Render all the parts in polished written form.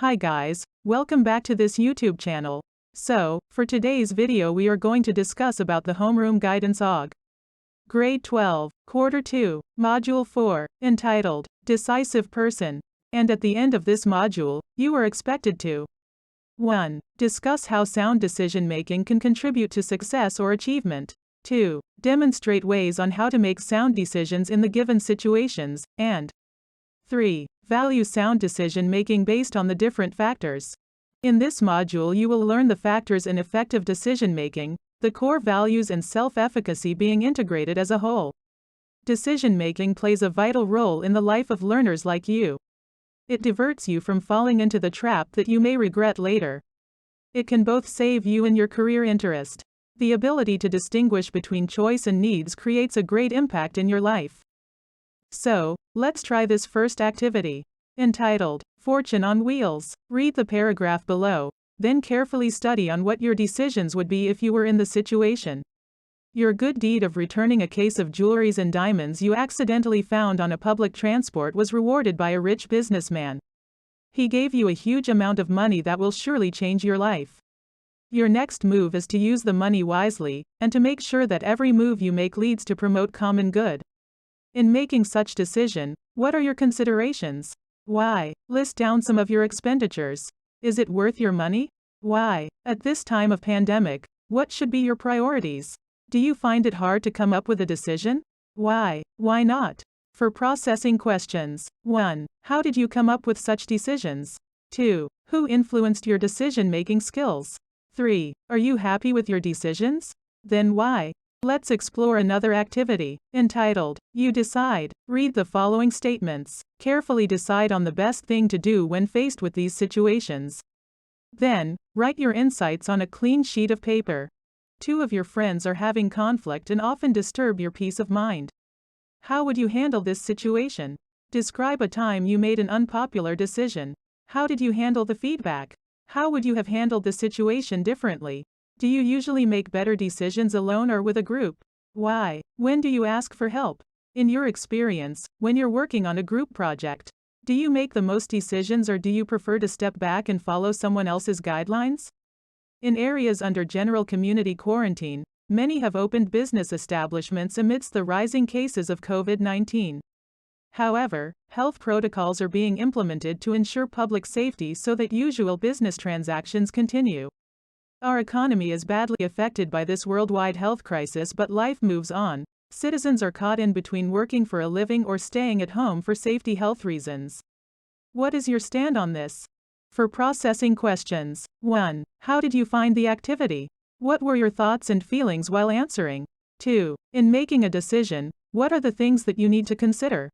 Hi guys, welcome back to this YouTube channel. So, for today's video we are going to discuss about the Homeroom Guidance OG. Grade 12, Quarter 2, Module 4, entitled, Decisive Person. And at the end of this module, you are expected to 1. Discuss how sound decision-making can contribute to success or achievement. 2. Demonstrate ways on how to make sound decisions in the given situations, and 3. Value sound decision-making based on the different factors. In this module you will learn the factors in effective decision-making, the core values and self-efficacy being integrated as a whole. Decision-making plays a vital role in the life of learners like you. It diverts you from falling into the trap that you may regret later. It can both save you and your career interest. The ability to distinguish between choice and needs creates a great impact in your life. So, let's try this first activity. Entitled, Fortune on Wheels. Read the paragraph below, then carefully study on what your decisions would be if you were in the situation. Your good deed of returning a case of jewelries and diamonds you accidentally found on a public transport was rewarded by a rich businessman. He gave you a huge amount of money that will surely change your life. Your next move is to use the money wisely, and to make sure that every move you make leads to promote common good. In making such decision, what are your considerations? Why? List down some of your expenditures. Is it worth your money? Why? At this time of pandemic, what should be your priorities? Do you find it hard to come up with a decision? Why? Why not? For processing questions. 1. How did you come up with such decisions? 2. Who influenced your decision-making skills? 3. Are you happy with your decisions? Then why? Let's explore another activity, entitled, You Decide. Read the following statements. Carefully decide on the best thing to do when faced with these situations. Then, write your insights on a clean sheet of paper. 2 of your friends are having conflict and often disturb your peace of mind. How would you handle this situation? Describe a time you made an unpopular decision. How did you handle the feedback? How would you have handled the situation differently? Do you usually make better decisions alone or with a group? Why? When do you ask for help? In your experience, when you're working on a group project, do you make the most decisions or do you prefer to step back and follow someone else's guidelines? In areas under general community quarantine, many have opened business establishments amidst the rising cases of COVID-19. However, health protocols are being implemented to ensure public safety so that usual business transactions continue. Our economy is badly affected by this worldwide health crisis, but life moves on. Citizens are caught in between working for a living or staying at home for safety health reasons. What is your stand on this? For processing questions. 1. How did you find the activity? What were your thoughts and feelings while answering? 2. In making a decision, what are the things that you need to consider?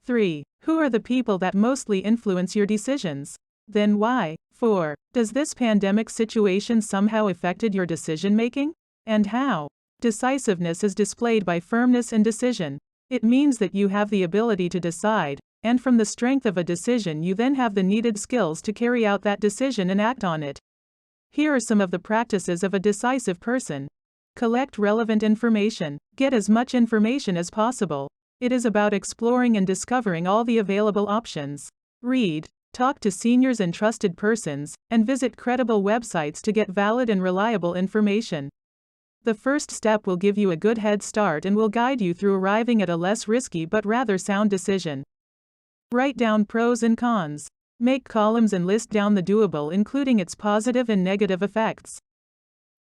3. Who are the people that mostly influence your decisions? Then why? 4. Does this pandemic situation somehow affected your decision-making? And how? Decisiveness is displayed by firmness and decision. It means that you have the ability to decide, and from the strength of a decision you then have the needed skills to carry out that decision and act on it. Here are some of the practices of a decisive person. Collect relevant information. Get as much information as possible. It is about exploring and discovering all the available options. Read. Talk to seniors and trusted persons, and visit credible websites to get valid and reliable information. The first step will give you a good head start and will guide you through arriving at a less risky but rather sound decision. Write down pros and cons. Make columns and list down the doable, including its positive and negative effects.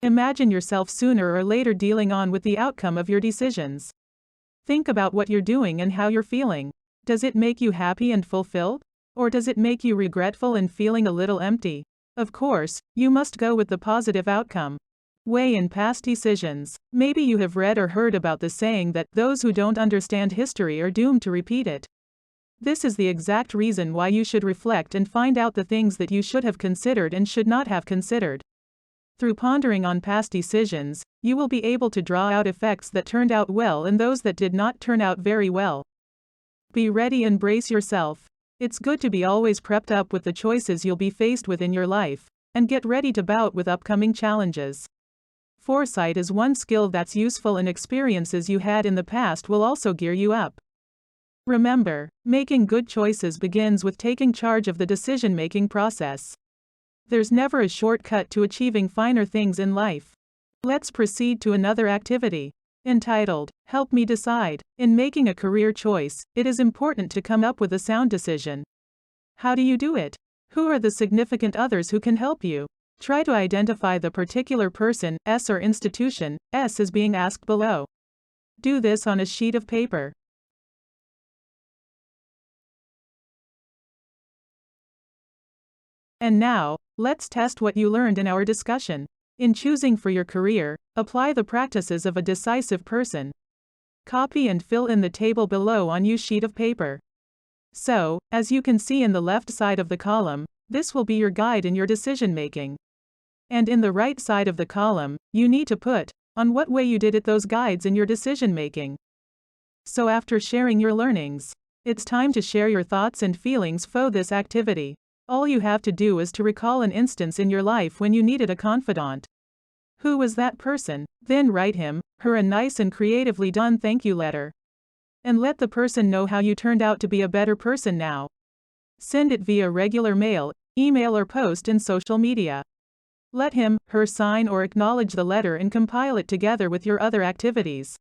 Imagine yourself sooner or later dealing with the outcome of your decisions. Think about what you're doing and how you're feeling. Does it make you happy and fulfilled? Or does it make you regretful and feeling a little empty? Of course, you must go with the positive outcome. Weigh in past decisions. Maybe you have read or heard about the saying that those who don't understand history are doomed to repeat it. This is the exact reason why you should reflect and find out the things that you should have considered and should not have considered. Through pondering on past decisions, you will be able to draw out effects that turned out well and those that did not turn out very well. Be ready and brace yourself. It's good to be always prepped up with the choices you'll be faced with in your life, and get ready to bout with upcoming challenges. Foresight is one skill that's useful, and experiences you had in the past will also gear you up. Remember, making good choices begins with taking charge of the decision-making process. There's never a shortcut to achieving finer things in life. Let's proceed to another activity. Entitled, Help Me Decide. In making a career choice, it is important to come up with a sound decision. How do you do it? Who are the significant others who can help you? Try to identify the particular person, S or institution, S is being asked below. Do this on a sheet of paper. And now, let's test what you learned in our discussion. In choosing for your career, apply the practices of a decisive person. Copy and fill in the table below on your sheet of paper. So, as you can see in the left side of the column, this will be your guide in your decision making. And in the right side of the column, you need to put, on what way you did it, those guides in your decision making. So after sharing your learnings, it's time to share your thoughts and feelings for this activity. All you have to do is to recall an instance in your life when you needed a confidant. Who was that person? Then write him, her a nice and creatively done thank you letter. And let the person know how you turned out to be a better person now. Send it via regular mail, email or post in social media. Let him, her sign or acknowledge the letter and compile it together with your other activities.